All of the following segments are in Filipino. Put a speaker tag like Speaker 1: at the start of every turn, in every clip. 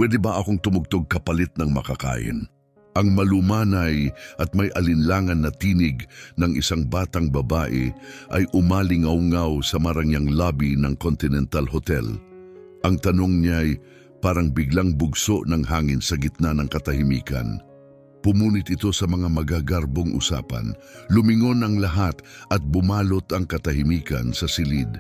Speaker 1: Pwede ba akong tumugtog kapalit ng makakain? Ang malumanay at may alinlangan na tinig ng isang batang babae ay umalingaw-ngaw sa marangyang lobby ng Continental Hotel. Ang tanong niya ay parang biglang bugso ng hangin sa gitna ng katahimikan. Pumunit ito sa mga magagarbong usapan, lumingon ang lahat at bumalot ang katahimikan sa silid.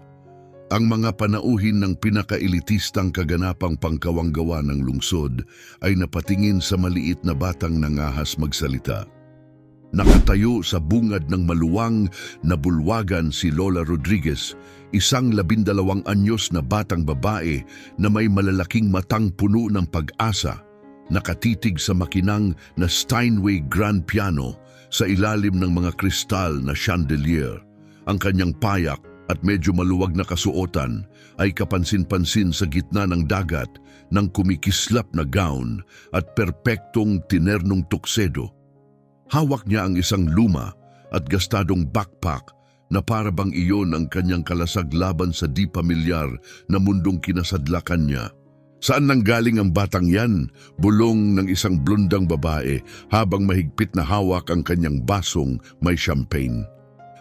Speaker 1: Ang mga panauhin ng pinakaelitistang kaganapang pangkawanggawa ng lungsod ay napatingin sa maliit na batang nangahas magsalita. Nakatayo sa bungad ng maluwang na bulwagan si Lola Rodriguez, isang 12 anyos na batang babae na may malalaking matang puno ng pag-asa, nakatitig sa makinang na Steinway grand piano sa ilalim ng mga kristal na chandelier. Ang kanyang payak at medyo maluwag na kasuotan ay kapansin-pansin sa gitna ng dagat ng kumikislap na gown at perpektong tinernong tuksedo. Hawak niya ang isang luma at gastadong backpack na para bang iyon ang kanyang kalasag laban sa di pamilyar na mundong kinasadlakan niya. Saan nanggaling ang batang yan? Bulong ng isang blondang babae habang mahigpit na hawak ang kanyang basong may champagne.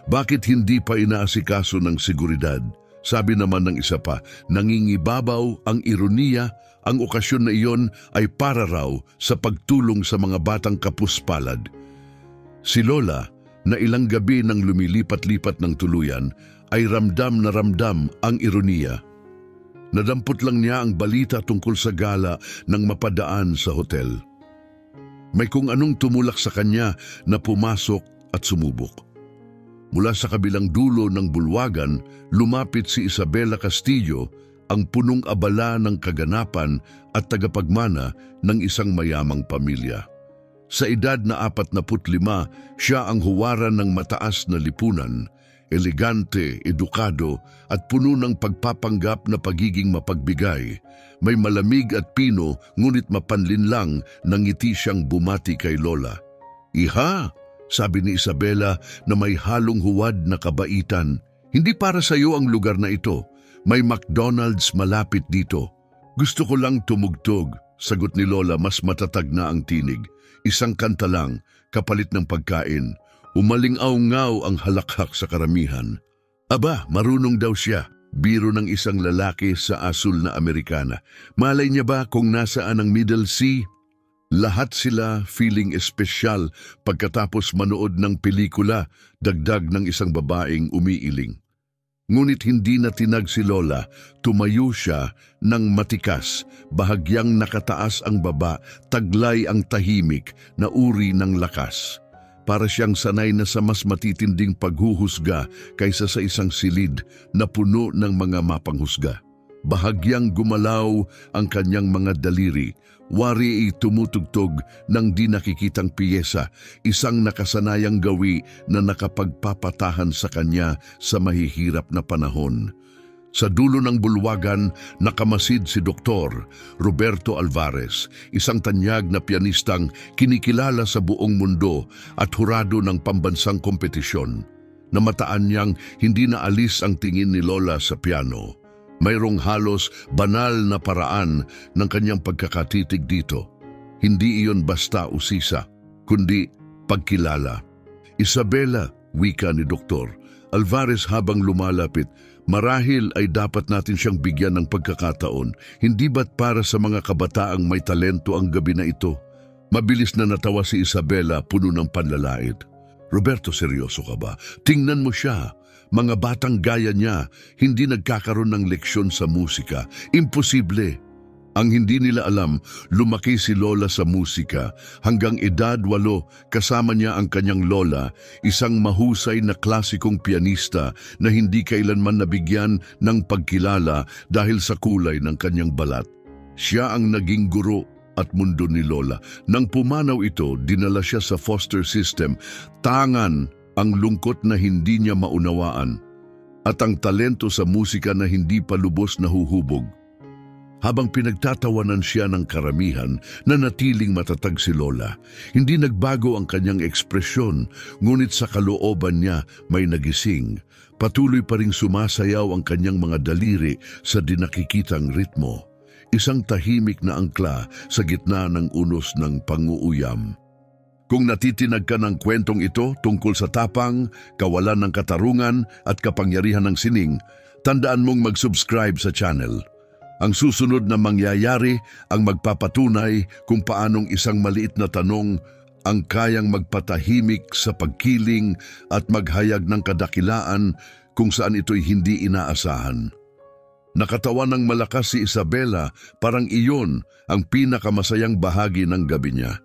Speaker 1: Bakit hindi pa inaasikaso ng seguridad? Sabi naman ng isa pa, nangingibabaw ang ironiya, ang okasyon na iyon ay para raw sa pagtulong sa mga batang kapuspalad. Si Lola, na ilang gabi nang lumilipat-lipat ng tuluyan, ay ramdam na ramdam ang ironiya. Nadampot lang niya ang balita tungkol sa gala ng mapadaan sa hotel. May kung anong tumulak sa kanya na pumasok at sumubok. Mula sa kabilang dulo ng bulwagan, lumapit si Isabela Castillo, ang punong abala ng kaganapan at tagapagmana ng isang mayamang pamilya. Sa edad na 45, siya ang huwaran ng mataas na lipunan, elegante, edukado at puno ng pagpapanggap na pagiging mapagbigay. May malamig at pino ngunit mapanlinlang na ngiti siyang bumati kay Lola. "Iha," sabi ni Isabela na may halong huwad na kabaitan, "hindi para sa iyo ang lugar na ito. May McDonald's malapit dito." "Gusto ko lang tumugtog," sagot ni Lola mas matatag na ang tinig. Isang kanta lang, kapalit ng pagkain. Umalingaw-ngaw ang halakhak sa karamihan. Aba, marunong daw siya. Biro ng isang lalaki sa asul na Amerikana. Malay niya ba kung nasaan ang Middle Sea? Lahat sila feeling espesyal pagkatapos manood ng pelikula, dagdag ng isang babaeng umiiling. Ngunit hindi na tinag si Lola, tumayo siya ng matikas, bahagyang nakataas ang baba, taglay ang tahimik na uri ng lakas. Para siyang sanay na sa mas matitinding paghuhusga kaysa sa isang silid na puno ng mga mapanghusga. Bahagyang gumalaw ang kanyang mga daliri, wari ay tumutugtog ng di nakikitang piyesa, isang nakasanayang gawi na nakapagpapatahan sa kanya sa mahihirap na panahon. Sa dulo ng bulwagan, nakamasid si Dr. Roberto Alvarez, isang tanyag na pianistang kinikilala sa buong mundo at hurado ng pambansang kompetisyon. Namataan niyang hindi na alis ang tingin ni Lola sa piano. Mayroong halos banal na paraan ng kanyang pagkakatitig dito. Hindi iyon basta usisa, kundi pagkilala. "Isabela," wika ni Dr. Alvarez habang lumalapit, "marahil ay dapat natin siyang bigyan ng pagkakataon. Hindi ba't para sa mga kabataang may talento ang gabi na ito?" Mabilis na natawa si Isabela, puno ng panlalait. "Roberto, seryoso ka ba? Tingnan mo siya. Mga batang gaya niya, hindi nagkakaroon ng leksyon sa musika. Imposible." Ang hindi nila alam, lumaki si Lola sa musika. Hanggang edad 8, kasama niya ang kanyang lola, isang mahusay na klasikong pianista na hindi kailanman nabigyan ng pagkilala dahil sa kulay ng kanyang balat. Siya ang naging guro at mundo ni Lola. Nang pumanaw ito, dinala siya sa foster system. Tangan ang lungkot na hindi niya maunawaan at ang talento sa musika na hindi pa lubos nahuhubog. Habang pinagtatawanan siya ng karamihan, nanatiling matatag si Lola. Hindi nagbago ang kanyang ekspresyon, ngunit sa kalooban niya may nagising. Patuloy pa ring sumasayaw ang kanyang mga daliri sa dinakikitang ritmo. isang tahimik na angkla sa gitna ng unos ng panguuyam. Kung natitinag ka ng kwentong ito tungkol sa tapang, kawalan ng katarungan at kapangyarihan ng sining, tandaan mong mag-subscribe sa channel. Ang susunod na mangyayari ang magpapatunay kung paanong isang maliit na tanong ang kayang magpatahimik sa pagkiling at maghayag ng kadakilaan kung saan ito'y hindi inaasahan. Nakatawa ng malakas si Isabela, parang iyon ang pinakamasayang bahagi ng gabi niya.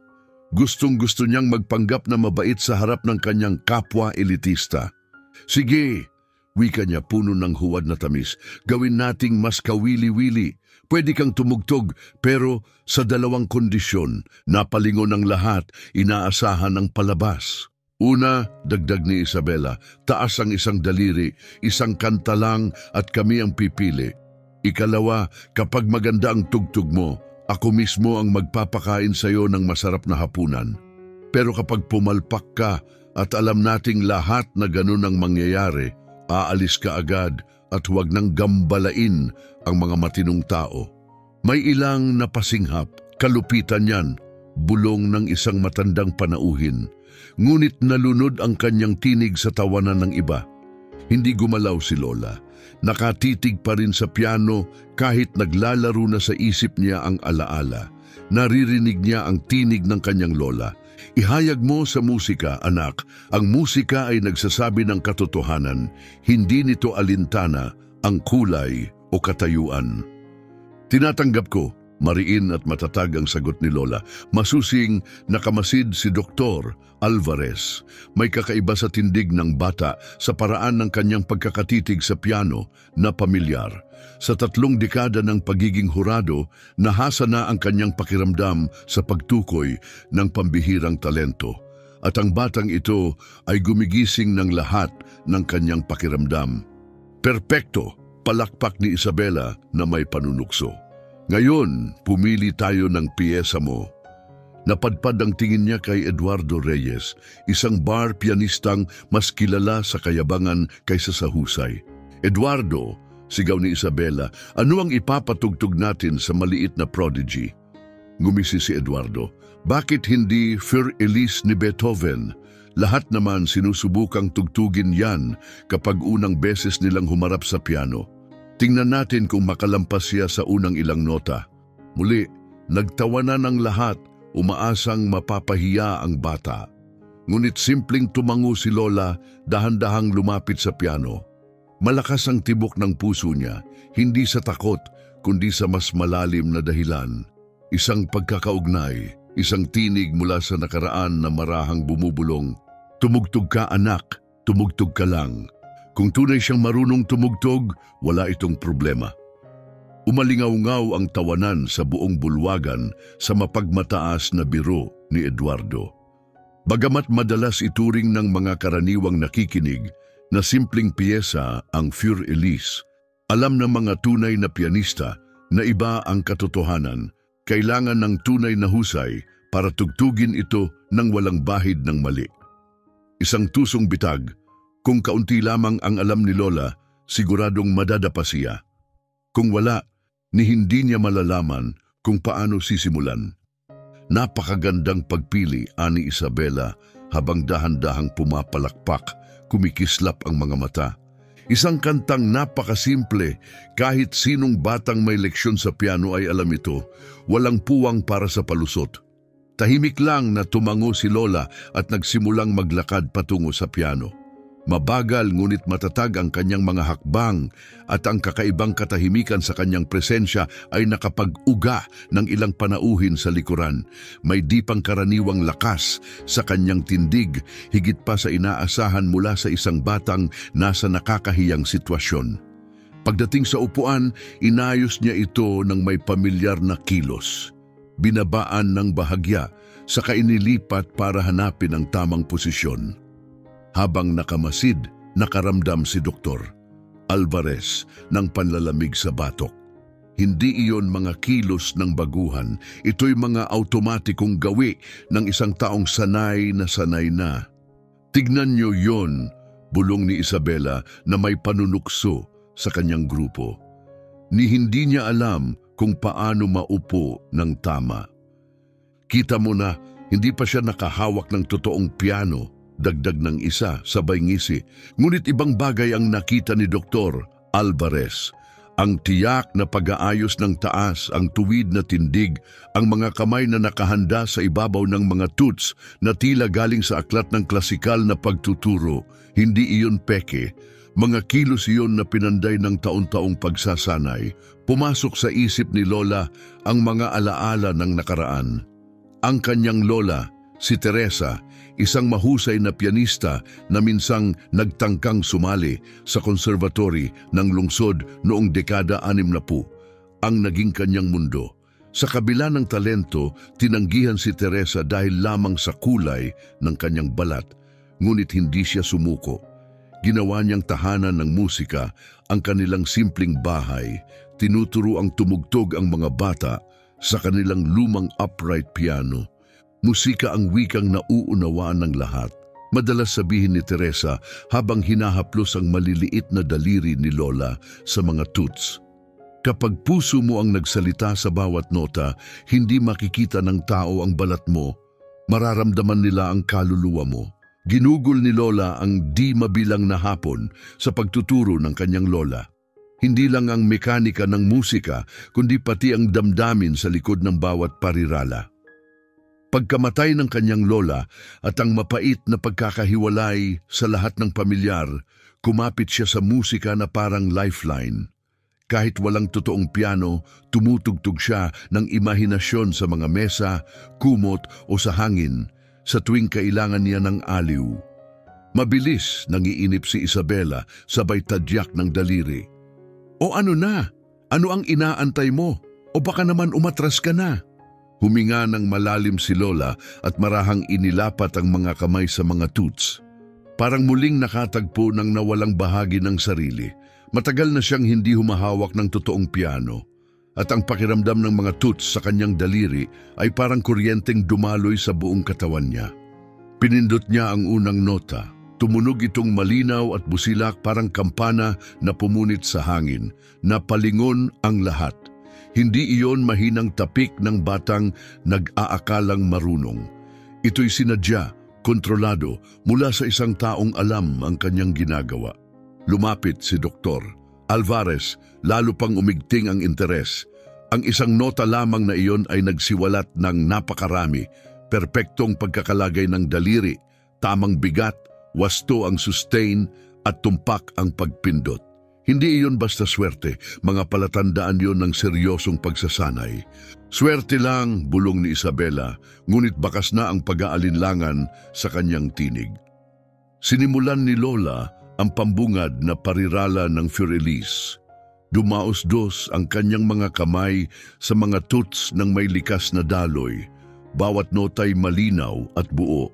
Speaker 1: Gustong-gusto niyang magpanggap na mabait sa harap ng kanyang kapwa elitista. Sige, wika niya puno ng huwad na tamis, gawin nating mas kawili-wili. Pwede kang tumugtog pero sa dalawang kondisyon, napalingon ng lahat, inaasahan ng palabas. Una, dagdag ni Isabela, taas ang isang daliri, isang kanta lang at kami ang pipili. Ikalawa, kapag maganda ang tugtog mo, ako mismo ang magpapakain sa iyo ng masarap na hapunan. Pero kapag pumalpak ka at alam nating lahat na ganun ang mangyayari, aalis ka agad at huwag nang gambalain ang mga matinong tao. May ilang napasinghap, kalupitan yan, bulong ng isang matandang panauhin. Ngunit nalunod ang kanyang tinig sa tawanan ng iba. Hindi gumalaw si Lola. Nakatitig pa rin sa piano kahit naglalaro na sa isip niya ang alaala. Naririnig niya ang tinig ng kanyang lola. Ihayag mo sa musika, anak. Ang musika ay nagsasabi ng katotohanan. Hindi nito alintana ang kulay o katayuan. Tinatanggap ko. Mariin at matatag ang sagot ni Lola. Masusing nakamasid si Dr. Alvarez. May kakaiba sa tindig ng bata sa paraan ng kanyang pagkakatitig sa piano na pamilyar. Sa 3 dekada ng pagiging hurado, nahasa na ang kanyang pakiramdam sa pagtukoy ng pambihirang talento. At ang batang ito ay gumigising ng lahat ng kanyang pakiramdam. Perpekto, palakpak ni Isabela na may panunukso. Ngayon, pumili tayo ng piyesa mo. Napadpad ang tingin niya kay Eduardo Reyes, isang bar pianistang mas kilala sa kayabangan kaysa sa husay. Eduardo, sigaw ni Isabela, ano ang ipapatugtog natin sa maliit na prodigy? Ngumisi si Eduardo, bakit hindi Für Elise ni Beethoven? Lahat naman sinusubukang tugtugin yan kapag unang beses nilang humarap sa piano. Tingnan natin kung makalampas siya sa unang ilang nota. Muli, nagtawanan ng lahat, umaasang mapapahiya ang bata. Ngunit simpleng tumango si Lola, dahan-dahang lumapit sa piano. Malakas ang tibok ng puso niya, hindi sa takot, kundi sa mas malalim na dahilan. Isang pagkakaugnay, isang tinig mula sa nakaraan na marahang bumubulong. Tumugtog ka anak, tumugtog ka lang. Kung tunay siyang marunong tumugtog, wala itong problema. Umalingaw-ngaw ang tawanan sa buong bulwagan sa mapagmataas na biro ni Eduardo. Bagamat madalas ituring ng mga karaniwang nakikinig na simpleng piyesa ang Für Elise, alam ng mga tunay na pianista na iba ang katotohanan. Kailangan ng tunay na husay para tugtugin ito ng walang bahid ng mali. Isang tusong bitag. Kung kaunti lamang ang alam ni Lola, siguradong madadapa siya. Kung wala, ni hindi niya malalaman kung paano sisimulan. Napakagandang pagpili, ani Isabela, habang dahan-dahang pumapalakpak, kumikislap ang mga mata. Isang kantang napakasimple, kahit sinong batang may leksyon sa piano ay alam ito, walang puwang para sa palusot. Tahimik lang na tumango si Lola at nagsimulang maglakad patungo sa piano. Mabagal ngunit matatag ang kanyang mga hakbang at ang kakaibang katahimikan sa kanyang presensya ay nakapag-uga ng ilang panauhin sa likuran. May di pangkaraniwang lakas sa kanyang tindig, higit pa sa inaasahan mula sa isang batang nasa nakakahiyang sitwasyon. Pagdating sa upuan, inayos niya ito ng may pamilyar na kilos. Binabaan ng bahagya, saka inilipat para hanapin ang tamang posisyon. Habang nakamasid, nakaramdam si Dr. Alvarez ng panlalamig sa batok. Hindi iyon mga kilos ng baguhan, ito'y mga automatikong gawi ng isang taong sanay na. Tignan niyo yon, bulong ni Isabela na may panunukso sa kanyang grupo. Ni hindi niya alam kung paano maupo ng tama. Kita mo na hindi pa siya nakahawak ng totoong piano, dagdag ng isa, sabay ngisi. Ngunit ibang bagay ang nakita ni Dr. Alvarez. Ang tiyak na pag-aayos ng taas, ang tuwid na tindig, ang mga kamay na nakahanda sa ibabaw ng mga toots na tila galing sa aklat ng klasikal na pagtuturo. Hindi iyon peke. Mga kilos iyon na pinanday ng taon-taong pagsasanay. Pumasok sa isip ni Lola ang mga alaala ng nakaraan. Ang kanyang lola, si Teresa, isang mahusay na pianista na minsang nagtangkang sumali sa konservatory ng lungsod noong dekada 60, ang naging kanyang mundo. Sa kabila ng talento, tinanggihan si Teresa dahil lamang sa kulay ng kanyang balat, ngunit hindi siya sumuko. Ginawa niyang tahanan ng musika ang kanilang simpleng bahay, tinuturo ang tumugtog ang mga bata sa kanilang lumang upright piano. Musika ang wikang nauunawaan ng lahat. Madalas sabihin ni Teresa habang hinahaplos ang maliliit na daliri ni Lola sa mga toots. Kapag puso mo ang nagsalita sa bawat nota, hindi makikita ng tao ang balat mo. Mararamdaman nila ang kaluluwa mo. Ginugol ni Lola ang di mabilang na hapon sa pagtuturo ng kanyang lola. Hindi lang ang mekanika ng musika, kundi pati ang damdamin sa likod ng bawat parirala. Pagkamatay ng kanyang lola at ang mapait na pagkakahiwalay sa lahat ng pamilyar, kumapit siya sa musika na parang lifeline. Kahit walang totoong piano, tumutugtog siya ng imahinasyon sa mga mesa, kumot o sa hangin sa tuwing kailangan niya ng aliw. Mabilis nangiinip si Isabela sabay tadyak ng daliri. O ano na? Ano ang inaantay mo? O baka naman umatras ka na? Huminga ng malalim si Lola at marahang inilapat ang mga kamay sa mga toots. Parang muling nakatagpo ng nawalang bahagi ng sarili. Matagal na siyang hindi humahawak ng totoong piano. At ang pakiramdam ng mga toots sa kanyang daliri ay parang kuryenteng dumaloy sa buong katawan niya. Pinindot niya ang unang nota. Tumunog itong malinaw at busilak parang kampana na pumunit sa hangin. Napalingon ang lahat. Hindi iyon mahinang tapik ng batang nag-aakalang marunong. Ito'y sinadya, kontrolado, mula sa isang taong alam ang kanyang ginagawa. Lumapit si Dr. Alvarez, lalo pang umigting ang interes. Ang isang nota lamang na iyon ay nagsiwalat ng napakarami, perpektong pagkakalagay ng daliri, tamang bigat, wasto ang sustain at tumpak ang pagpindot. Hindi iyon basta swerte, mga palatandaan yon ng seryosong pagsasanay. Swerte lang, bulong ni Isabela, ngunit bakas na ang pag-aalinlangan sa kanyang tinig. Sinimulan ni Lola ang pambungad na parirala ng Fiorellis. Dumaos-dos ang kanyang mga kamay sa mga toots ng may likas na daloy. Bawat nota'y malinaw at buo.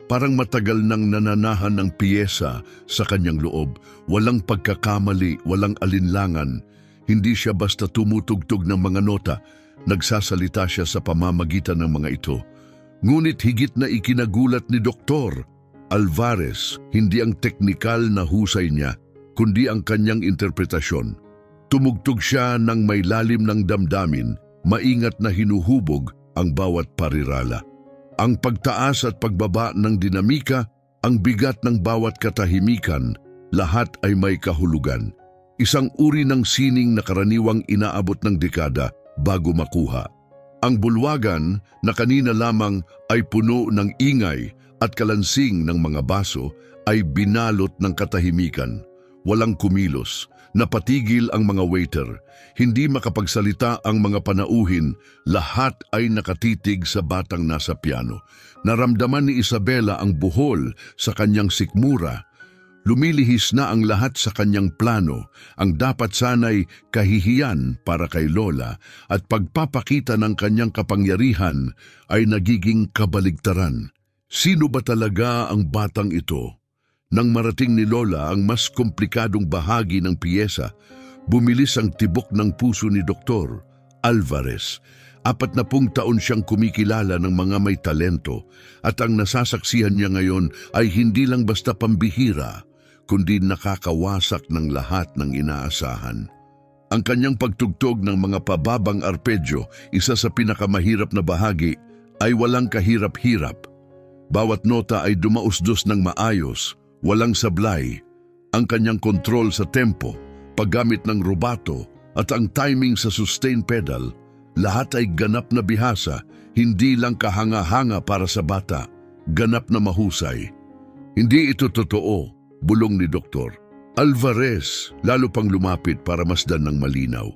Speaker 1: Parang matagal nang nananahan ng piyesa sa kanyang loob. Walang pagkakamali, walang alinlangan. Hindi siya basta tumutugtog ng mga nota. Nagsasalita siya sa pamamagitan ng mga ito. Ngunit higit na ikinagulat ni Dr. Alvarez, hindi ang teknikal na husay niya, kundi ang kanyang interpretasyon. Tumugtog siya ng may lalim ng damdamin, maingat na hinuhubog ang bawat parirala. Ang pagtaas at pagbaba ng dinamika, ang bigat ng bawat katahimikan, lahat ay may kahulugan. Isang uri ng sining na karaniwang inaabot ng dekada bago makuha. Ang bulwagan na kanina lamang ay puno ng ingay at kalansing ng mga baso ay binalot ng katahimikan. Walang kumilos. Napatigil ang mga waiter, hindi makapagsalita ang mga panauhin, lahat ay nakatitig sa batang nasa piano. Naramdaman ni Isabela ang buhol sa kanyang sikmura. Lumilihis na ang lahat sa kanyang plano, ang dapat sanay kahihiyan para kay Lola at pagpapakita ng kanyang kapangyarihan ay nagiging kabaligtaran. Sino ba talaga ang batang ito? Nang marating ni Lola ang mas komplikadong bahagi ng piyesa, bumilis ang tibok ng puso ni Dr. Alvarez. 40 taon siyang kumikilala ng mga may talento at ang nasasaksihan niya ngayon ay hindi lang basta pambihira, kundi nakakawasak ng lahat ng inaasahan. Ang kanyang pagtugtog ng mga pababang arpedyo, isa sa pinakamahirap na bahagi, ay walang kahirap-hirap. Bawat nota ay dumausdos ng maayos, walang sablay. Ang kanyang kontrol sa tempo, paggamit ng rubato, at ang timing sa sustain pedal, lahat ay ganap na bihasa, hindi lang kahanga-hanga para sa bata, ganap na mahusay. Hindi ito totoo, bulong ni Dr. Alvarez, lalo pang lumapit para masdan ng malinaw.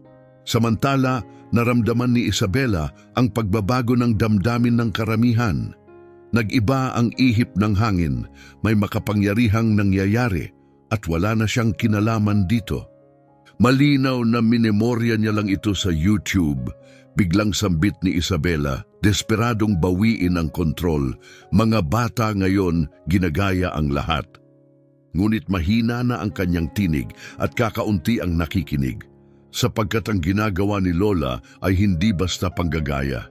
Speaker 1: Samantala, naramdaman ni Isabela ang pagbabago ng damdamin ng karamihan. Nag-iba ang ihip ng hangin, may makapangyarihang nangyayari at wala na siyang kinalaman dito. Malinaw na minemorya niya lang ito sa YouTube. Biglang sambit ni Isabela, desperadong bawiin ang kontrol. Mga bata ngayon ginagaya ang lahat. Ngunit mahina na ang kanyang tinig at kakaunti ang nakikinig, sapagkat ang ginagawa ni Lola ay hindi basta panggagaya.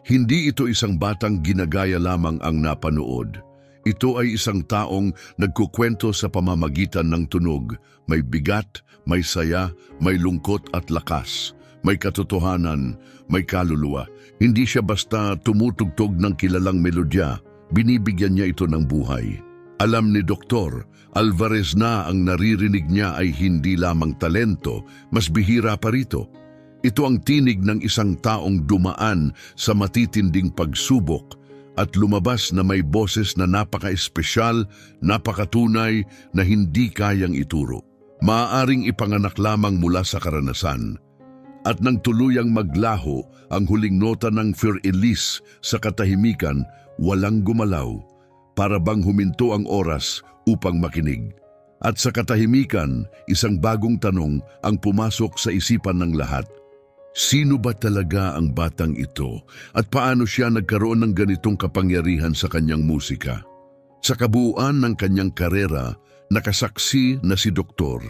Speaker 1: Hindi ito isang batang ginagaya lamang ang napanood. Ito ay isang taong nagkukwento sa pamamagitan ng tunog. May bigat, may saya, may lungkot at lakas. May katotohanan, may kaluluwa. Hindi siya basta tumutugtog ng kilalang melodya. Binibigyan niya ito ng buhay. Alam ni Dr. Alvarez na ang naririnig niya ay hindi lamang talento, mas bihira pa rito. Ito ang tinig ng isang taong dumaan sa matitinding pagsubok at lumabas na may boses na napaka-espesyal, napakatunay na hindi kayang ituro. Maaaring ipanganak lamang mula sa karanasan. At nang tuluyang maglaho ang huling nota ng Für Elise sa katahimikan, walang gumalaw. Para bang huminto ang oras upang makinig. At sa katahimikan, isang bagong tanong ang pumasok sa isipan ng lahat. Sino ba talaga ang batang ito at paano siya nagkaroon ng ganitong kapangyarihan sa kanyang musika? Sa kabuuan ng kanyang karera, nakasaksi na si Dr.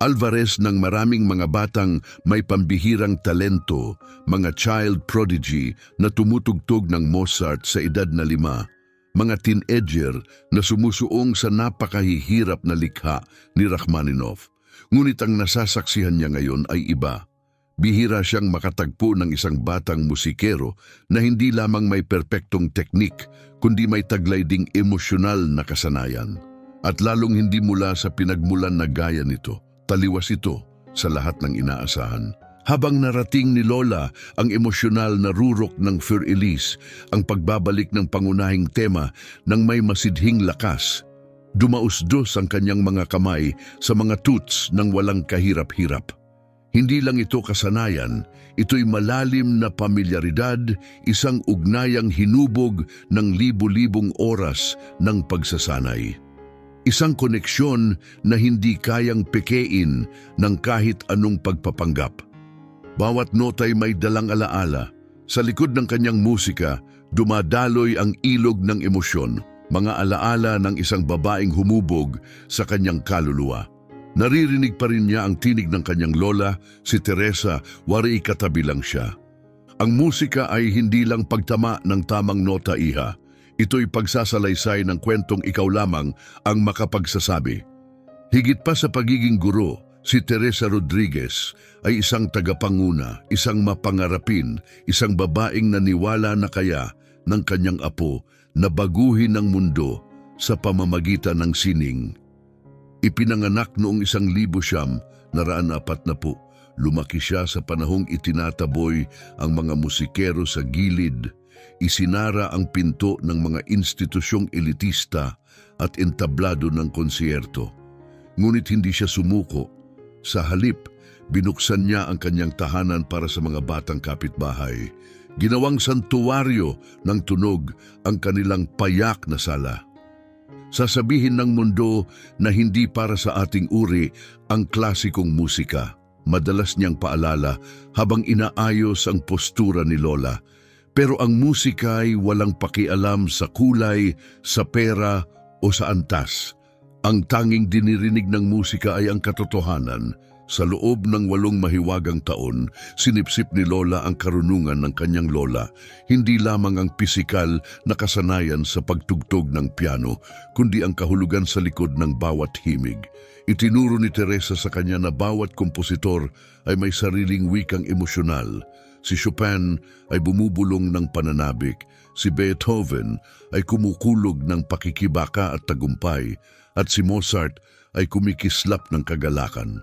Speaker 1: Alvarez ng maraming mga batang may pambihirang talento, mga child prodigy na tumutugtog ng Mozart sa edad na 5, mga teenager na sumusuong sa napakahihirap na likha ni Rachmaninoff. Ngunit ang nasasaksihan niya ngayon ay iba. Bihira siyang makatagpo ng isang batang musikero na hindi lamang may perpektong teknik, kundi may taglay ding emosyonal na kasanayan. At lalong hindi mula sa pinagmulan na gaya nito, taliwas ito sa lahat ng inaasahan. Habang narating ni Lola ang emosyonal na rurok ng Für Elise, ang pagbabalik ng pangunahing tema ng may masidhing lakas, dumausdos ang kanyang mga kamay sa mga toots ng walang kahirap-hirap. Hindi lang ito kasanayan, ito'y malalim na pamilyaridad, isang ugnayang hinubog ng libu-libong oras ng pagsasanay. Isang koneksyon na hindi kayang pekein ng kahit anong pagpapanggap. Bawat nota'y may dalang alaala. Sa likod ng kanyang musika, dumadaloy ang ilog ng emosyon, mga alaala ng isang babaeng humubog sa kanyang kaluluwa. Naririnig pa rin niya ang tinig ng kanyang lola, si Teresa, wari katabi lang siya. Ang musika ay hindi lang pagtama ng tamang nota, iha. Ito'y pagsasalaysay ng kwentong ikaw lamang ang makapagsasabi. Higit pa sa pagiging guro, si Teresa Rodriguez ay isang tagapanguna, isang mapangarapin, isang babaeng naniwala na kaya ng kanyang apo na baguhin ang mundo sa pamamagitan ng sining. Ipinanganak noong 1940, lumaki siya sa panahong itinataboy ang mga musikero sa gilid, isinara ang pinto ng mga institusyong elitista at entablado ng konsyerto. Ngunit hindi siya sumuko. Sa halip, binuksan niya ang kanyang tahanan para sa mga batang kapitbahay. Ginawang santuwaryo ng tunog ang kanilang payak na sala. Sasabihin ng mundo na hindi para sa ating uri ang klasikong musika. Madalas niyang paalala habang inaayos ang postura ni Lola. Pero ang musika ay walang pakialam sa kulay, sa pera o sa antas. Ang tanging dinirinig ng musika ay ang katotohanan, Sa loob ng 8 mahiwagang taon, sinipsip ni Lola ang karunungan ng kanyang lola, hindi lamang ang pisikal na kasanayan sa pagtugtog ng piano, kundi ang kahulugan sa likod ng bawat himig. Itinuro ni Teresa sa kanya na bawat kompositor ay may sariling wikang emosyonal. Si Chopin ay bumubulong ng pananabik, si Beethoven ay kumukulog ng pakikibaka at tagumpay, at si Mozart ay kumikislap ng kagalakan.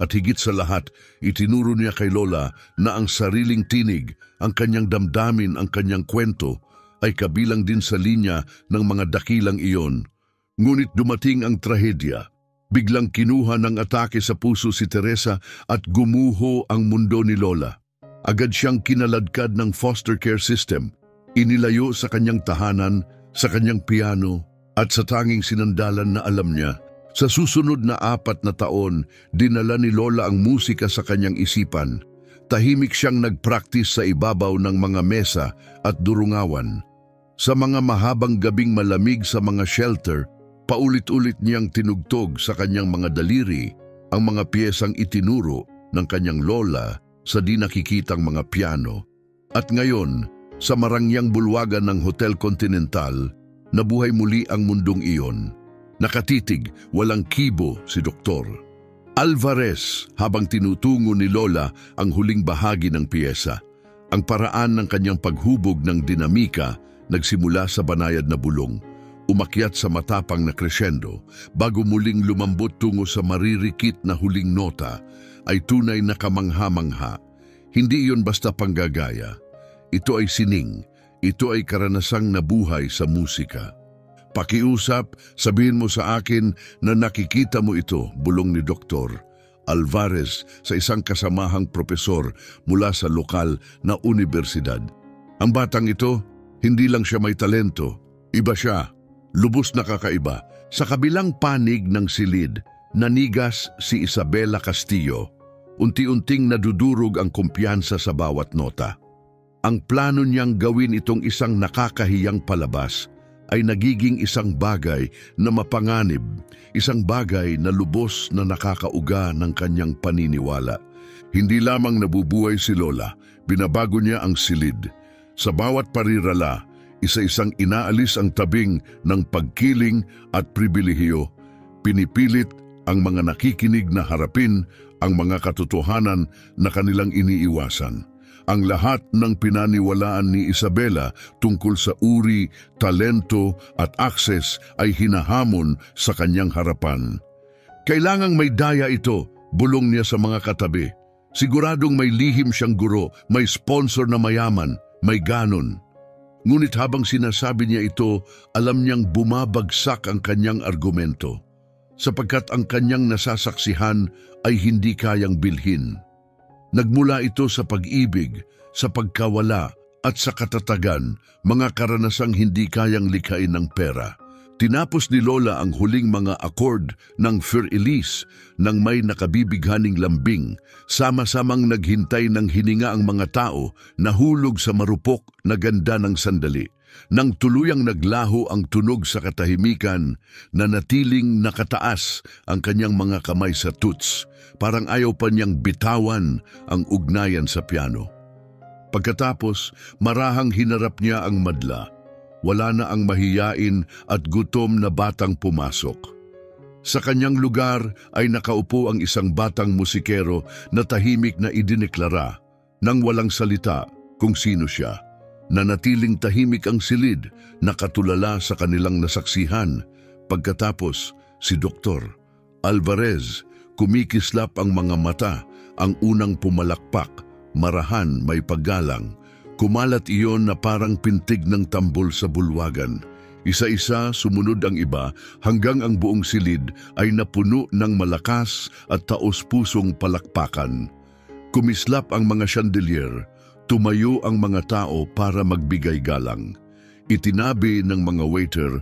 Speaker 1: At higit sa lahat, itinuro niya kay Lola na ang sariling tinig, ang kanyang damdamin, ang kanyang kwento, ay kabilang din sa linya ng mga dakilang iyon. Ngunit dumating ang trahedya. Biglang kinuha ng atake sa puso si Teresa at gumuho ang mundo ni Lola. Agad siyang kinaladkad ng foster care system. Inilayo sa kanyang tahanan, sa kanyang piano, at sa tanging sinandalan na alam niya. Sa susunod na 4 na taon, dinala ni Lola ang musika sa kanyang isipan. Tahimik siyang nagpraktis sa ibabaw ng mga mesa at durungawan. Sa mga mahabang gabing malamig sa mga shelter, paulit-ulit niyang tinugtog sa kanyang mga daliri ang mga piyesang itinuro ng kanyang lola sa di nakikitang mga piano. At ngayon, sa marangyang bulwagan ng Hotel Continental, nabuhay muli ang mundong iyon. Nakatitig, walang kibo si Dr. Alvarez habang tinutungo ni Lola ang huling bahagi ng piyesa. Ang paraan ng kanyang paghubog ng dinamika nagsimula sa banayad na bulong, umakyat sa matapang na crescendo, bago muling lumambot tungo sa maririkit na huling nota, ay tunay na kamangha-mangha. Hindi iyon basta panggagaya. Ito ay sining, ito ay karanasang nabuhay sa musika. Pakiusap, sabihin mo sa akin na nakikita mo ito, bulong ni Dr. Alvarez sa isang kasamahang propesor mula sa lokal na universidad. Ang batang ito, hindi lang siya may talento, iba siya, lubos na kakaiba. Sa kabilang panig ng silid, nanigas si Isabela Castillo. Unti-unting nadudurog ang kumpiyansa sa bawat nota. Ang plano niyang gawin itong isang nakakahiyang palabas ay nagiging isang bagay na mapanganib, isang bagay na lubos na nakakauga ng kanyang paniniwala. Hindi lamang nabubuhay si Lola, binabago niya ang silid. Sa bawat parirala, isa-isang inaalis ang tabing ng pagkiling at pribilehiyo. Pinipilit ang mga nakikinig na harapin ang mga katotohanan na kanilang iniiwasan. Ang lahat ng pinaniwalaan ni Isabela tungkol sa uri, talento at akses ay hinahamon sa kanyang harapan. Kailangang may daya ito, bulong niya sa mga katabi. Siguradong may lihim siyang guro, may sponsor na mayaman, may ganon. Ngunit habang sinasabi niya ito, alam niyang bumabagsak ang kanyang argumento, sapagkat ang kanyang nasasaksihan ay hindi kayang bilhin. Nagmula ito sa pag-ibig, sa pagkawala at sa katatagan, mga karanasang hindi kayang likhain ng pera. Tinapos ni Lola ang huling mga akord ng Für Elise nang may nakabibighaning lambing. Sama-samang naghintay ng hininga ang mga tao, nahulog sa marupok na ganda ng sandali. Nang tuluyang naglaho ang tunog sa katahimikan, nanatiling nakataas ang kanyang mga kamay sa tuts. Parang ayaw pa niyang bitawan ang ugnayan sa piano. Pagkatapos, marahang hinarap niya ang madla. Wala na ang mahiyain at gutom na batang pumasok. Sa kanyang lugar ay nakaupo ang isang batang musikero na tahimik na idineklara nang walang salita kung sino siya. Nanatiling tahimik ang silid, nakatulala sa kanilang nasaksihan. Pagkatapos, si Dr. Alvarez, kumikislap ang mga mata, ang unang pumalakpak, marahan, may paggalang. Kumalat iyon na parang pintig ng tambol sa bulwagan. Isa-isa sumunod ang iba hanggang ang buong silid ay napuno ng malakas at taos-pusong palakpakan. Kumislap ang mga chandelier, tumayo ang mga tao para magbigay galang. Itinabi ng mga waiter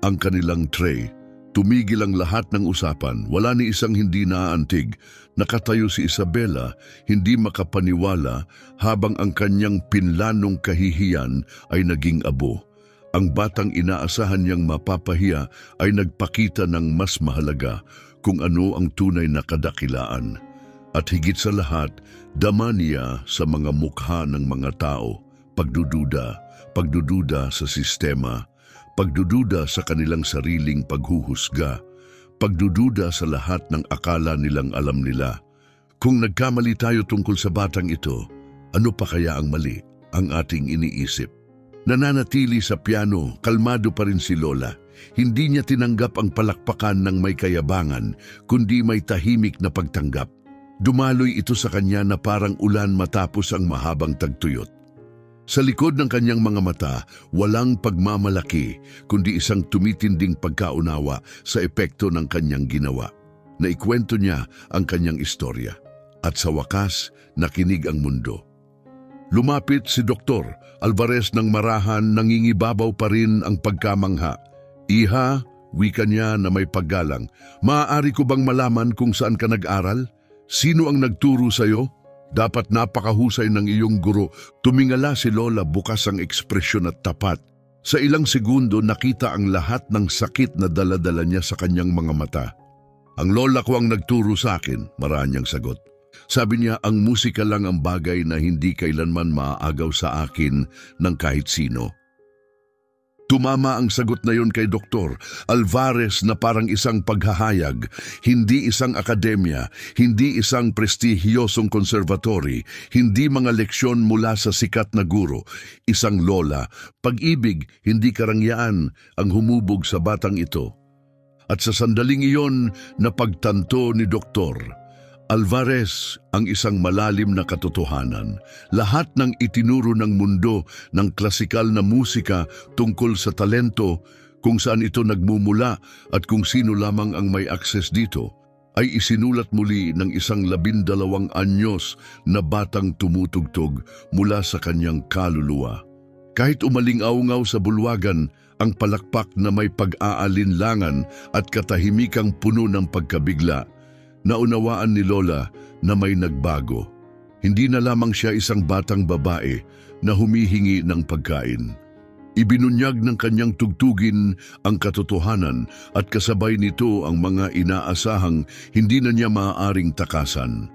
Speaker 1: ang kanilang tray. Tumigil ang lahat ng usapan, wala ni isang hindi naaantig. Nakatayo si Isabela, hindi makapaniwala habang ang kanyang pinlanong kahihiyan ay naging abo. Ang batang inaasahan niyang mapapahiya ay nagpakita ng mas mahalaga kung ano ang tunay na kadakilaan. At higit sa lahat, dama niya sa mga mukha ng mga tao, pagdududa sa sistema, pagdududa sa kanilang sariling paghuhusga, pagdududa sa lahat ng akala nilang alam nila. Kung nagkamali tayo tungkol sa batang ito, ano pa kaya ang mali ang ating iniisip? Nananatili sa piano, kalmado pa rin si Lola. Hindi niya tinanggap ang palakpakan ng may kayabangan, kundi may tahimik na pagtanggap. Dumaloy ito sa kanya na parang ulan matapos ang mahabang tagtuyot. Sa likod ng kanyang mga mata, walang pagmamalaki, kundi isang tumitinding pagkaunawa sa epekto ng kanyang ginawa. Naikwento niya ang kanyang istorya. At sa wakas, nakinig ang mundo. Lumapit si Dr. Alvarez ng marahan, nangingibabaw pa rin ang pagkamangha. Iha, wika niya na may paggalang, maaari ko bang malaman kung saan ka nag-aral? Sino ang nagturo sa'yo? Dapat napakahusay ng iyong guro. Tumingala si Lola, bukas ang ekspresyon at tapat. Sa ilang segundo, nakita ang lahat ng sakit na dala-dala niya sa kanyang mga mata. Ang lola ko ang nagturo sa akin, marahang niyang sagot. Sabi niya, ang musika lang ang bagay na hindi kailanman maaagaw sa akin ng kahit sino. Tumama ang sagot na yon kay Dr. Alvarez na parang isang paghahayag, hindi isang akademya, hindi isang prestihiyosong konservatory, hindi mga leksyon mula sa sikat na guro, isang lola. Pag-ibig, hindi karangyaan ang humubog sa batang ito. At sa sandaling iyon, napagtanto ni Dr. Alvarez ang isang malalim na katotohanan. Lahat ng itinuro ng mundo ng klasikal na musika tungkol sa talento, kung saan ito nagmumula at kung sino lamang ang may akses dito, ay isinulat muli ng isang 12 anyos na batang tumutugtog mula sa kanyang kaluluwa. Kahit umaling-aungaw sa bulwagan, ang palakpak na may pag-aalinlangan at katahimikang puno ng pagkabigla, naunawaan ni Lola na may nagbago. Hindi na lamang siya isang batang babae na humihingi ng pagkain. Ibinunyag ng kanyang tugtugin ang katotohanan at kasabay nito ang mga inaasahang hindi na niya maaaring takasan.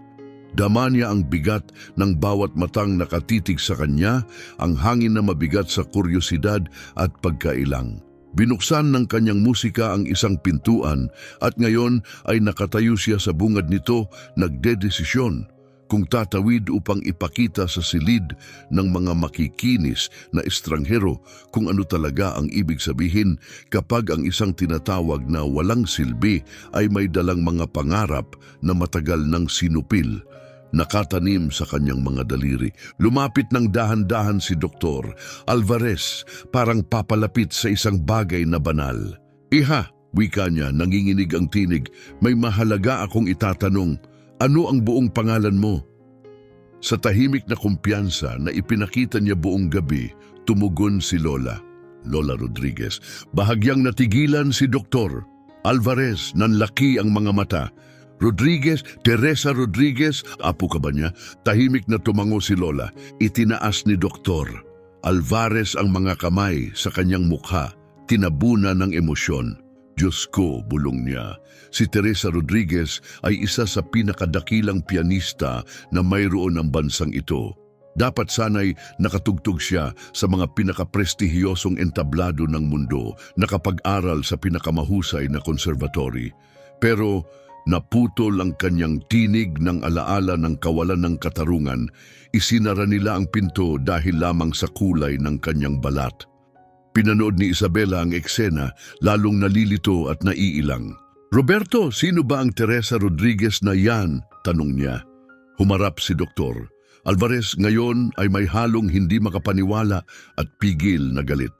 Speaker 1: Dama niya ang bigat ng bawat matang nakatitig sa kanya, ang hangin na mabigat sa kuryosidad at pagkailang. Binuksan ng kanyang musika ang isang pintuan at ngayon ay nakatayo siya sa bungad nito, nagdedesisyon kung tatawid upang ipakita sa silid ng mga makikinis na estranghero kung ano talaga ang ibig sabihin kapag ang isang tinatawag na walang silbi ay may dalang mga pangarap na matagal nang sinupil. Nakatanim sa kanyang mga daliri. Lumapit ng dahan-dahan si Dr. Alvarez, parang papalapit sa isang bagay na banal. Iha, wika niya, nanginginig ang tinig, may mahalaga akong itatanong. Ano ang buong pangalan mo? Sa tahimik na kumpiyansa na ipinakita niya buong gabi, tumugon si Lola. Lola Rodriguez. Bahagyang natigilan si Dr. Alvarez, nanlaki ang mga mata. Rodriguez, Teresa Rodriguez, apo ka ba niya? Tahimik na tumango si Lola. Itinaas ni Dr. Alvarez ang mga kamay sa kanyang mukha, tinabuna ng emosyon. Diyos ko, bulong niya. Si Teresa Rodriguez ay isa sa pinakadakilang pianista na mayroon ng bansang ito. Dapat sana'y nakatugtog siya sa mga pinakaprestihiyosong entablado ng mundo, nakapag-aral sa pinakamahusay na konservatory. Pero naputol ang kanyang tinig ng alaala ng kawalan ng katarungan. Isinara nila ang pinto dahil lamang sa kulay ng kanyang balat. Pinanood ni Isabela ang eksena, lalong nalilito at naiilang. Roberto, sino ba ang Teresa Rodriguez na yan? Tanong niya. Humarap si Dr. Alvarez ngayon ay may halong hindi makapaniwala at pigil na galit.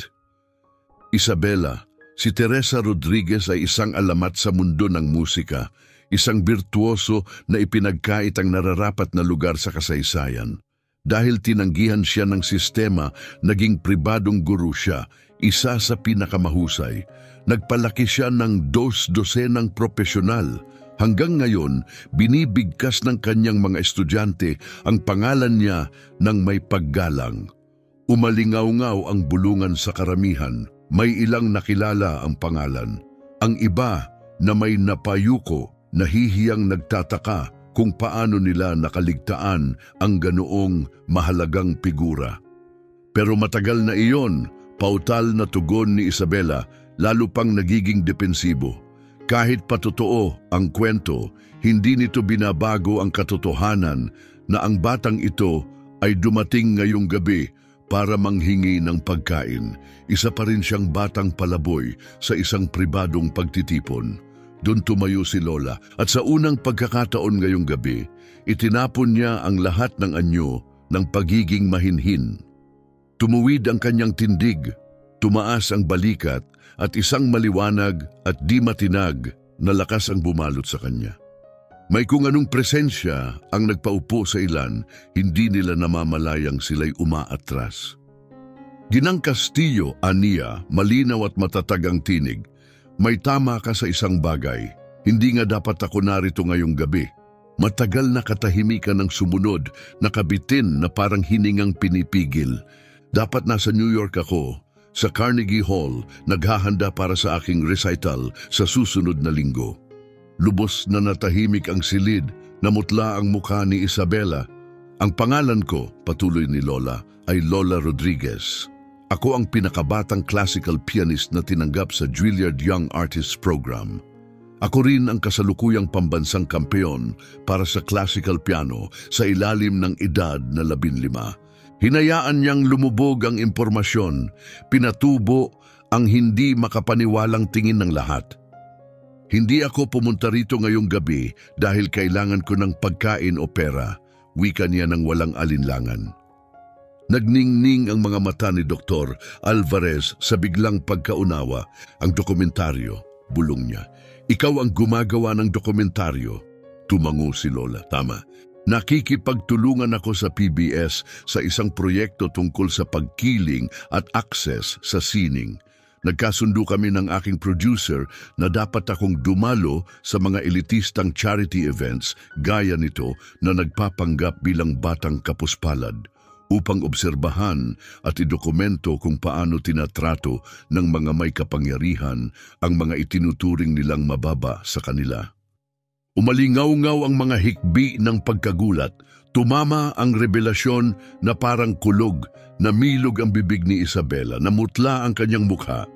Speaker 1: Isabela, si Teresa Rodriguez ay isang alamat sa mundo ng musika. Isang birtuoso na ipinagkait ang nararapat na lugar sa kasaysayan. Dahil tinanggihan siya ng sistema, naging pribadong guru siya, isa sa pinakamahusay. Nagpalaki siya ng 12 dosenang profesional. Hanggang ngayon, binibigkas ng kanyang mga estudyante ang pangalan niya ng may paggalang. Umalingaw-ngaw ang bulungan sa karamihan, may ilang nakilala ang pangalan. Ang iba na may napayuko, nahihiyang nagtataka kung paano nila nakaligtaan ang ganoong mahalagang figura. Pero matagal na iyon, pautal na tugon ni Isabela, lalo pang nagiging depensibo. Kahit patotoo ang kwento, hindi nito binabago ang katotohanan na ang batang ito ay dumating ngayong gabi para manghingi ng pagkain. Isa pa rin siyang batang palaboy sa isang pribadong pagtitipon. Doon tumayo si Lola at sa unang pagkakataon ngayong gabi, itinapon niya ang lahat ng anyo ng pagiging mahinhin. Tumuwid ang kanyang tindig, tumaas ang balikat at isang maliwanag at di matinag na lakas ang bumalot sa kanya. May kung anong presensya ang nagpaupo sa ilan, hindi nila namamalayang sila'y umaatras. Ginang Castillo, aniya, malinaw at matatag ang tinig. May tama ka sa isang bagay. Hindi nga dapat ako narito ngayong gabi. Matagal na katahimikan ng sumunod, nakabitin na parang hiningang pinipigil. Dapat nasa New York ako, sa Carnegie Hall, naghahanda para sa aking recital sa susunod na linggo. Lubos na natahimik ang silid, namutla ang mukha ni Isabela. Ang pangalan ko, patuloy ni Lola, ay Lola Rodriguez. Ako ang pinakabatang classical pianist na tinanggap sa Juilliard Young Artists Program. Ako rin ang kasalukuyang pambansang kampeon para sa classical piano sa ilalim ng edad na 15. Hinayaan niyang lumubog ang impormasyon, pinatubo ang hindi makapaniwalang tingin ng lahat. Hindi ako pumunta rito ngayong gabi dahil kailangan ko ng pagkain o pera, wika niya ng walang alinlangan. Nagningning ang mga mata ni Dr. Alvarez sa biglang pagkaunawa. Ang dokumentaryo, bulong niya. Ikaw ang gumagawa ng dokumentaryo. Tumango si Lola, tama. Nakikipagtulungan ako sa PBS sa isang proyekto tungkol sa pagkiling at access sa sining. Nagkasundo kami ng aking producer na dapat akong dumalo sa mga elitistang charity events gaya nito na nagpapanggap bilang batang kapuspalad upang obserbahan at idokumento kung paano tinatrato ng mga may kapangyarihan ang mga itinuturing nilang mababa sa kanila. Umalingaw-ngaw ang mga hikbi ng pagkagulat. Tumama ang revelasyon na parang kulog, namilog ang bibig ni Isabela, namutla ang kanyang mukha.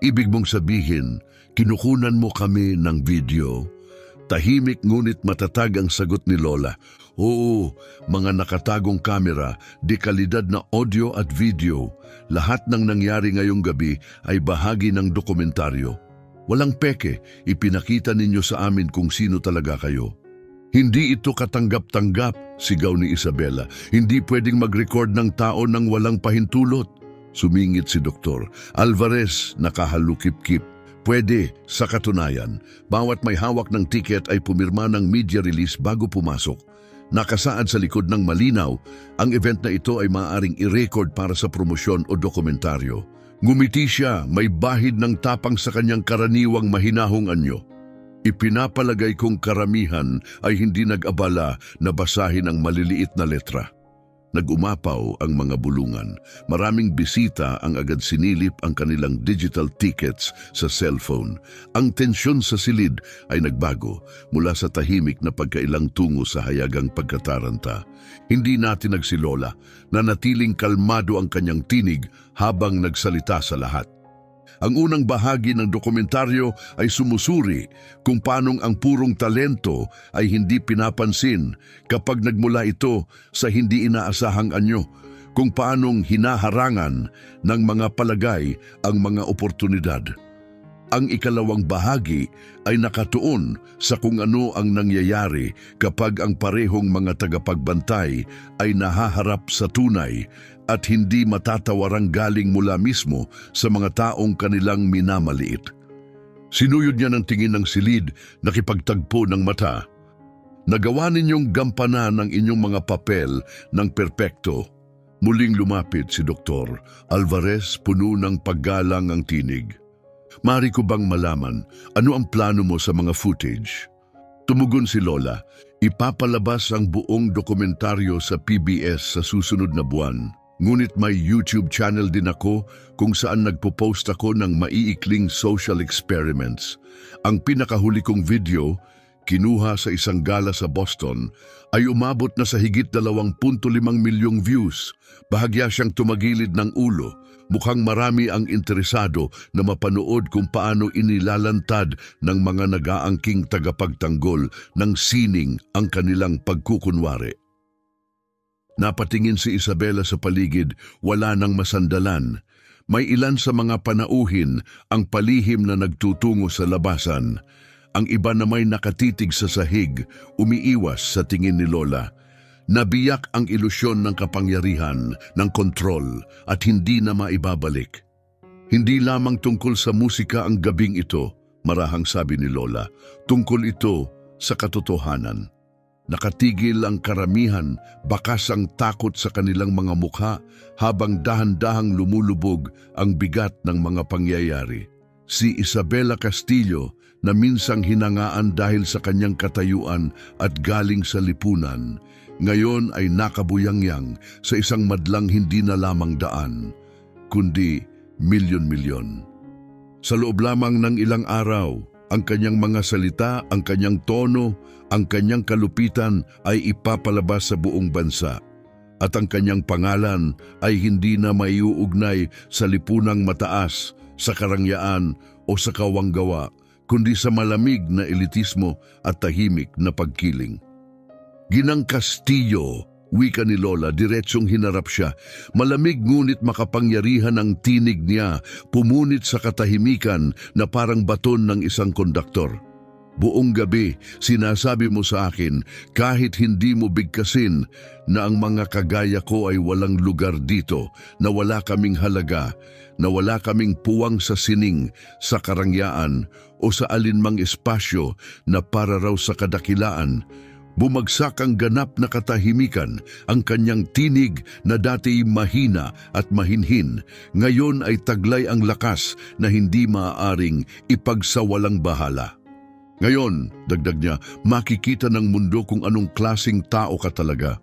Speaker 1: Ibig mong sabihin, kinukunan mo kami ng video? Tahimik ngunit matatag ang sagot ni Lola. Oo, mga nakatagong kamera, dekalidad na audio at video. Lahat ng nangyari ngayong gabi ay bahagi ng dokumentaryo. Walang peke, ipinakita ninyo sa amin kung sino talaga kayo. Hindi ito katanggap-tanggap, sigaw ni Isabela. Hindi pwedeng mag-record ng tao nang walang pahintulot. Sumingit si Dr. Alvarez, nakahalukip-kip. Pwede, sa katunayan, bawat may hawak ng tiket ay pumirma ng media release bago pumasok. Nakasaad sa likod ng malinaw, ang event na ito ay maaaring i-record para sa promosyon o dokumentaryo. Ngumiti siya, may bahid ng tapang sa kanyang karaniwang mahinahong anyo. Ipinapalagay kong karamihan ay hindi nag-abala na basahin ang maliliit na letra. Nag-umapaw ang mga bulungan. Maraming bisita ang agad sinilip ang kanilang digital tickets sa cellphone. Ang tensyon sa silid ay nagbago mula sa tahimik na pagkailang tungo sa hayagang pagkataranta. Hindi natin nagsilola na natiling kalmado ang kanyang tinig habang nagsalita sa lahat. Ang unang bahagi ng dokumentaryo ay sumusuri kung paanong ang purong talento ay hindi pinapansin kapag nagmula ito sa hindi inaasahang anyo, kung paanong hinaharangan ng mga palagay ang mga oportunidad. Ang ikalawang bahagi ay nakatuon sa kung ano ang nangyayari kapag ang parehong mga tagapagbantay ay nahaharap sa tunay at hindi matatawarang galing mula mismo sa mga taong kanilang minamaliit. Sinuyod niya ng tingin ng silid, nakipagtagpo ng mata. Nagawa ninyong gampanan ang inyong mga papel ng perpekto. Muling lumapit si Dr. Alvarez, puno ng paggalang ang tinig. Mari ko bang malaman, ano ang plano mo sa mga footage? Tumugon si Lola, ipapalabas ang buong dokumentaryo sa PBS sa susunod na buwan. Ngunit may YouTube channel din ako kung saan nagpo-post ako ng maiikling social experiments. Ang pinakahuli kong video, kinuha sa isang gala sa Boston, ay umabot na sa higit 2.5 milyong views. Bahagya siyang tumagilid ng ulo. Mukhang marami ang interesado na mapanood kung paano inilalantad ng mga nag-aangking tagapagtanggol ng sining ang kanilang pagkukunwari. Napatingin si Isabela sa paligid, wala nang masandalan. May ilan sa mga panauhin ang palihim na nagtutungo sa labasan. Ang iba na may nakatitig sa sahig, umiiwas sa tingin ni Lola. Nabiyak ang ilusyon ng kapangyarihan, ng kontrol at hindi na maibabalik. Hindi lamang tungkol sa musika ang gabing ito, marahang sabi ni Lola. Tungkol ito sa katotohanan. Nakatigil ang karamihan, bakas ang takot sa kanilang mga mukha habang dahan-dahang lumulubog ang bigat ng mga pangyayari. Si Isabela Castillo na minsang hinangaan dahil sa kanyang katayuan at galing sa lipunan, ngayon ay nakabuyangyang sa isang madlang hindi na lamang daan, kundi milyon-milyon. Sa loob lamang ng ilang araw, ang kanyang mga salita, ang kanyang tono, ang kanyang kalupitan ay ipapalabas sa buong bansa. At ang kanyang pangalan ay hindi na maiuugnay sa lipunang mataas, sa karangyaan o sa kawanggawa, kundi sa malamig na elitismo at tahimik na pagkiling. Ginang Castillo, wika ni Lola, diretsong hinarap siya. Malamig ngunit makapangyarihan ang tinig niya, pumunit sa katahimikan na parang baton ng isang konduktor. Buong gabi, sinasabi mo sa akin, kahit hindi mo bigkasin, na ang mga kagaya ko ay walang lugar dito, na wala kaming halaga, na wala kaming puwang sa sining, sa karangyaan, o sa alinmang espasyo na para raw sa kadakilaan. Bumagsak ang ganap na katahimikan, ang kanyang tinig na dati mahina at mahinhin, ngayon ay taglay ang lakas na hindi maaaring ipagsawalang bahala. Ngayon, dagdag niya, makikita ng mundo kung anong klaseng tao ka talaga.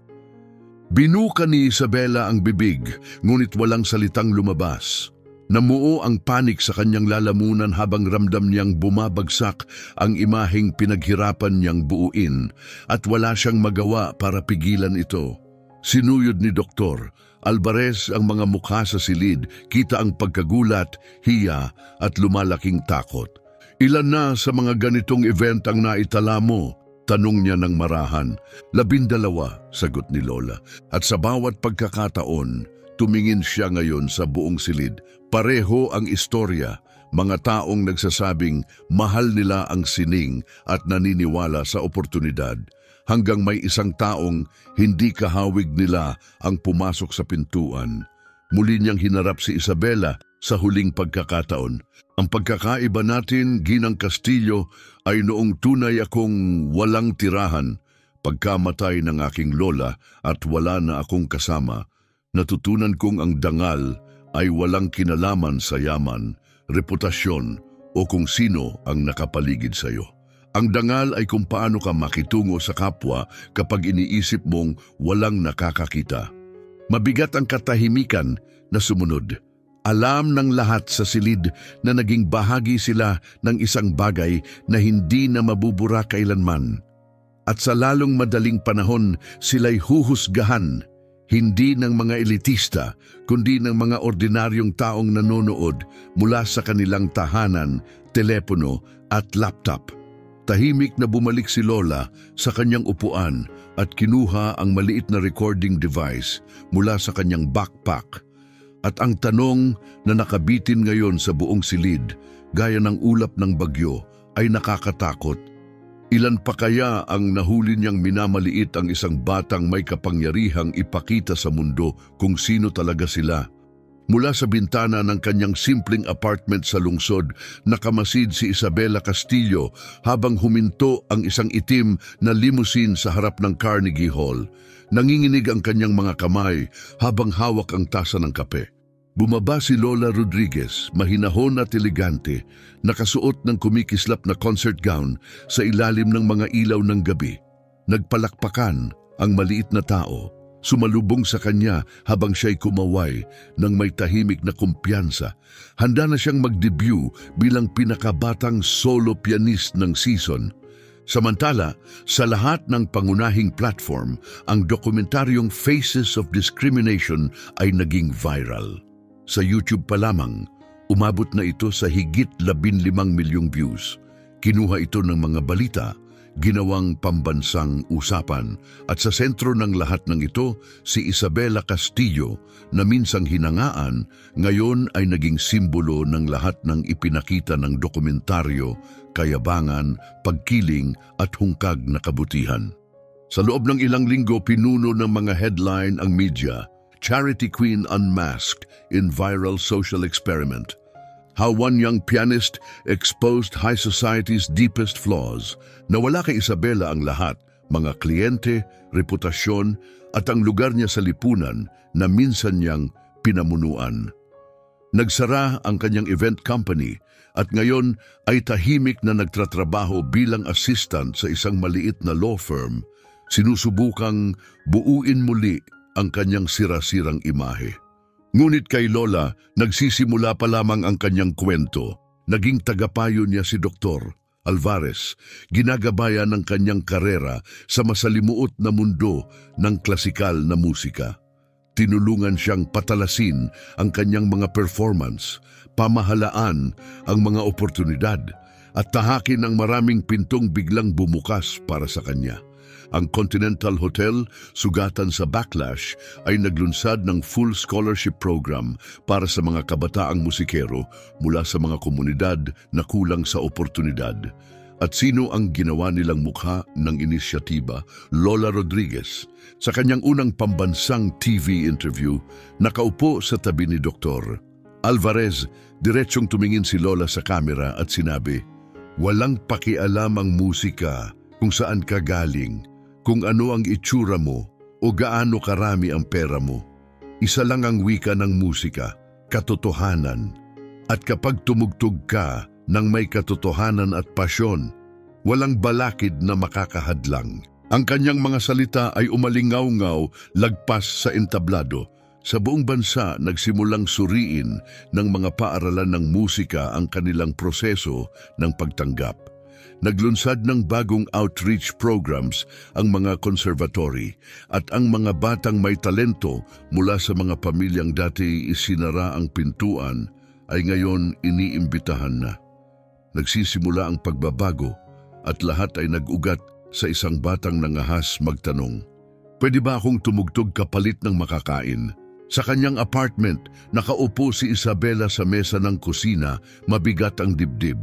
Speaker 1: Binuka ni Isabela ang bibig, ngunit walang salitang lumabas. Namuo ang panik sa kanyang lalamunan habang ramdam niyang bumabagsak ang imaheng pinaghirapan niyang buuin at wala siyang magawa para pigilan ito. Sinuyod ni Dr. Alvarez ang mga mukha sa silid, kita ang pagkagulat, hiya at lumalaking takot. Ilan na sa mga ganitong event ang naitala mo? Tanong niya ng marahan. 12, sagot ni Lola. At sa bawat pagkakataon, tumingin siya ngayon sa buong silid. Pareho ang istorya, mga taong nagsasabing mahal nila ang sining at naniniwala sa oportunidad. Hanggang may isang taong hindi kahawig nila ang pumasok sa pintuan. Muli niyang hinarap si Isabela sa huling pagkakataon. Ang pagkakaiba natin, Ginang Castillo, ay noong tunay akong walang tirahan, pagkamatay ng aking lola at wala na akong kasama, natutunan kong ang dangal ay walang kinalaman sa yaman, reputasyon o kung sino ang nakapaligid sa iyo. Ang dangal ay kung paano ka makitungo sa kapwa kapag iniisip mong walang nakakakita. Mabigat ang katahimikan na sumunod. Alam ng lahat sa silid na naging bahagi sila ng isang bagay na hindi na mabubura kailanman. At sa lalong madaling panahon, sila'y huhusgahan, hindi ng mga elitista, kundi ng mga ordinaryong taong nanonood mula sa kanilang tahanan, telepono at laptop. Tahimik na bumalik si Lola sa kanyang upuan at kinuha ang maliit na recording device mula sa kanyang backpack. At ang tanong na nakabitin ngayon sa buong silid, gaya ng ulap ng bagyo, ay nakakatakot. Ilan pa kaya ang nahuli niyang minamaliit ang isang batang may kapangyarihang ipakita sa mundo kung sino talaga sila? Mula sa bintana ng kanyang simpleng apartment sa lungsod, nakamasid si Isabela Castillo habang huminto ang isang itim na limousine sa harap ng Carnegie Hall. Nanginginig ang kanyang mga kamay habang hawak ang tasa ng kape. Bumaba si Lola Rodriguez, mahinahon at elegante, nakasuot ng kumikislap na concert gown sa ilalim ng mga ilaw ng gabi. Nagpalakpakan ang maliit na tao, sumalubong sa kanya habang siya'y kumaway ng may tahimik na kumpiyansa. Handa na siyang mag-debut bilang pinakabatang solo pianist ng season. Samantala, sa lahat ng pangunahing platform, ang dokumentaryong Faces of Discrimination ay naging viral. Sa YouTube pa lamang, umabot na ito sa higit 15 milyong views. Kinuha ito ng mga balita, ginawang pambansang usapan, at sa sentro ng lahat ng ito, si Isabela Castillo na minsang hinangaan, ngayon ay naging simbolo ng lahat ng ipinakita ng dokumentaryo, kayabangan, pagkiling at hungkag na kabutihan. Sa loob ng ilang linggo, pinuno ng mga headline ang media, Charity Queen Unmasked in Viral Social Experiment. How one young pianist exposed high society's deepest flaws. Nawala kay Isabela ang lahat, mga kliyente, reputasyon at ang lugar niya sa lipunan na minsan niyang pinamunuan. Nagsara ang kanyang event company at ngayon ay tahimik na nagtratrabaho bilang assistant sa isang maliit na law firm. Sinusubukang buuin muli ang kanyang sira-sirang imahe. Ngunit kay Lola, nagsisimula pa lamang ang kanyang kwento. Naging tagapayo niya si Dr. Alvarez, ginagabayan ng kanyang karera sa masalimuot na mundo ng klasikal na musika. Tinulungan siyang patalasin ang kanyang mga performance, pamahalaan ang mga oportunidad, at tahakin ang maraming pintong biglang bumukas para sa kanya. Ang Continental Hotel, sugatan sa backlash, ay naglunsad ng full scholarship program para sa mga kabataang musikero mula sa mga komunidad na kulang sa oportunidad. At sino ang ginawa nilang mukha ng inisyatiba? Lola Rodriguez. Sa kanyang unang pambansang TV interview, nakaupo sa tabi ni Dr. Alvarez, diretsyong tumingin si Lola sa kamera at sinabi, "Walang pakialam ang musika kung saan ka galing, kung ano ang itsura mo o gaano karami ang pera mo. Isa lang ang wika ng musika, katotohanan. At kapag tumugtog ka ng may katotohanan at pasyon, walang balakid na makakahadlang." Ang kanyang mga salita ay umalingaw-ngaw lagpas sa entablado. Sa buong bansa, nagsimulang suriin ng mga paaralan ng musika ang kanilang proseso ng pagtanggap. Naglunsad ng bagong outreach programs ang mga conservatory at ang mga batang may talento mula sa mga pamilyang dati isinara ang pintuan ay ngayon iniimbitahan na. Nagsisimula ang pagbabago at lahat ay nag-ugat sa isang batang nangahas magtanong, "Pwede ba akong tumugtog kapalit ng makakain?" Sa kanyang apartment, nakaupo si Isabela sa mesa ng kusina, mabigat ang dibdib.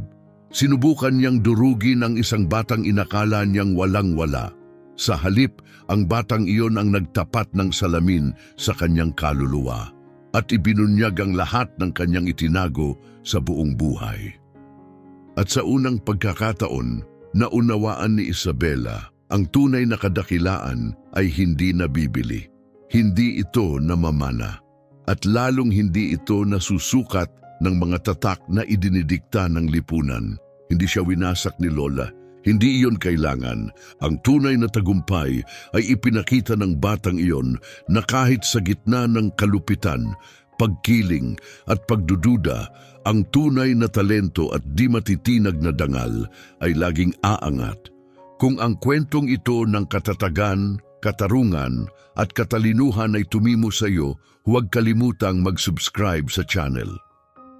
Speaker 1: Sinubukan niyang durugin ang isang batang inakala niyang walang-wala. Sa halip, ang batang iyon ang nagtapat ng salamin sa kanyang kaluluwa at ibinunyag ang lahat ng kanyang itinago sa buong buhay. At sa unang pagkakataon, naunawaan ni Isabela ang tunay na kadakilaan ay hindi nabibili. Hindi ito namamana at lalong hindi ito nasusukat ng mga tatak na idinidikta ng lipunan. Hindi siya winasak ni Lola. Hindi iyon kailangan. Ang tunay na tagumpay ay ipinakita ng batang iyon na kahit sa gitna ng kalupitan, pagkiling at pagdududa, ang tunay na talento at di matitinag na dangal ay laging aangat. Kung ang kwentong ito ng katatagan, katarungan at katalinuhan ay tumimo sa iyo, huwag kalimutang mag-subscribe sa channel.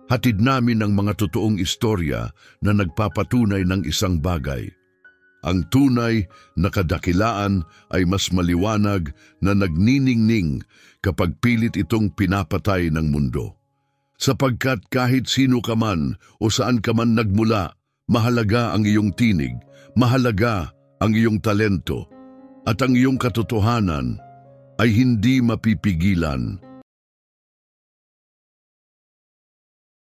Speaker 1: Hatid namin ang mga totoong istorya na nagpapatunay ng isang bagay. Ang tunay na kadakilaan ay mas maliwanag na nagniningning kapag pilit itong pinapatay ng mundo. Sapagkat kahit sino ka man o saan ka man nagmula, mahalaga ang iyong tinig, mahalaga ang iyong talento, at ang iyong katotohanan ay hindi mapipigilan